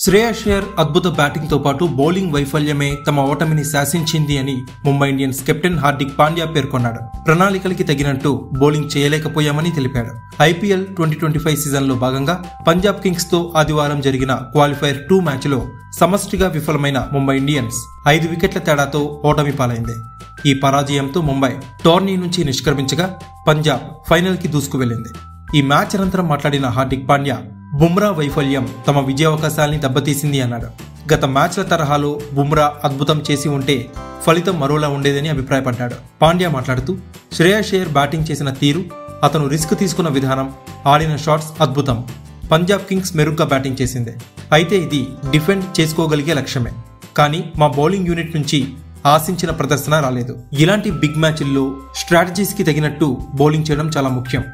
శ్రేయస్ అయ్యర్ అద్భుత బ్యాటింగ్ తో పాటు బౌలింగ్ వైఫల్యమే తమ ఓటమిని శాసించింది అని ముంబై ఇండియన్స్ కెప్టెన్ హార్దిక్ పాండ్యా పేర్కొన్నాడు. ప్రణాళికలకి తగినట్టు బౌలింగ్ చేయలేకపోయామని తెలిపాడు. ఐపీఎల్ 2025 సీజన్లో భాగంగా పంజాబ్ కింగ్స్ తో ఆదివారం జరిగిన క్వాలిఫైర్ 2 మ్యాచ్లో సమష్టిగా విఫలమైన ముంబై ఇండియన్స్ 5 వికెట్ల తేడాతో ఓటమి పాలైంది. ఈ పరాజయంతో ముంబై టోర్నీ నుంచి నిష్క్రమించగా పంజాబ్ ఫైనల్ కి దూసుకువెళ్లింది. ఈ మ్యాచ్ అనంతరం మాట్లాడిన హార్దిక్ పాండ్యా బుమ్రా వైఫల్యం తమ విజయావకాశాల్ని దెబ్బతీసింది అన్నాడు. గత మ్యాచ్ల తరహాలో బుమ్రా అద్భుతం చేసి ఉంటే ఫలితం మరోలా ఉండేదని అభిప్రాయపడ్డాడు. పాండ్యా మాట్లాడుతూ శ్రేయస్ అయ్యర్ బ్యాటింగ్ చేసిన తీరు, అతను రిస్క్ తీసుకున్న విధానం, ఆడిన షాట్స్ అద్భుతం. పంజాబ్ కింగ్స్ మెరుగ్గా బ్యాటింగ్ చేసింది. అయితే ఇది డిఫెండ్ చేసుకోగలిగే లక్ష్యమే, కానీ మా బౌలింగ్ యూనిట్ నుంచి ఆశించిన ప్రదర్శన రాలేదు. ఇలాంటి బిగ్ మ్యాచ్ల్లో స్ట్రాటజీస్ కి తగినట్టు బౌలింగ్ చేయడం చాలా ముఖ్యం.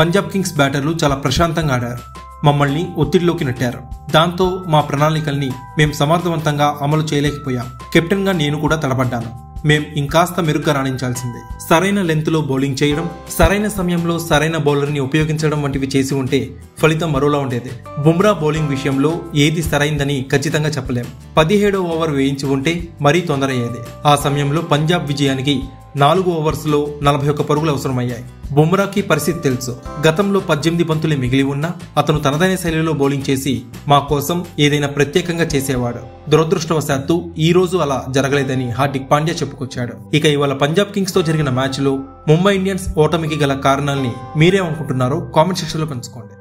పంజాబ్ కింగ్స్ బ్యాటర్లు చాలా ప్రశాంతంగా ఆడారు, మమ్మల్ని ఒత్తిడిలోకి నెట్టారు. దాంతో మా ప్రణాళికల్ని మేం సమర్థవంతంగా అమలు చేయలేకపోయాం. కెప్టెన్ గా నేను కూడా తడబడ్డాను. మేం ఇంకాస్త మెరుగ్గా రాణించాల్సిందే. సరైన లెంత్ లో బౌలింగ్ చేయడం, సరైన సమయంలో సరైన బౌలర్ ని ఉపయోగించడం వంటివి చేసి ఉంటే ఫలితం మరోలా ఉండేది. బుమ్రా బౌలింగ్ విషయంలో ఏది సరైందని ఖచ్చితంగా చెప్పలేం. 17వ ఓవర్ వేయించి ఉంటే మరీ తొందర అయ్యేది. ఆ సమయంలో పంజాబ్ విజయానికి 4 ఓవర్స్ లో 41 పరుగులు అవసరమయ్యాయి. బుమ్రాకి పరిస్థితి తెలుసు. గతంలో 18 బంతులే మిగిలి ఉన్నా అతను తనదైన శైలిలో బౌలింగ్ చేసి మా కోసం ఏదైనా ప్రత్యేకంగా చేసేవాడు. దురదృష్టవశాత్తు ఈ రోజు అలా జరగలేదని హార్దిక్ పాండ్యా చెప్పుకొచ్చాడు. ఇక ఇవాళ పంజాబ్ కింగ్స్ తో జరిగిన మ్యాచ్ లో ముంబై ఇండియన్స్ ఓటమికి గల కారణాల్ని మీరేమనుకుంటున్నారో కామెంట్ సెక్షన్ లో పంచుకోండి.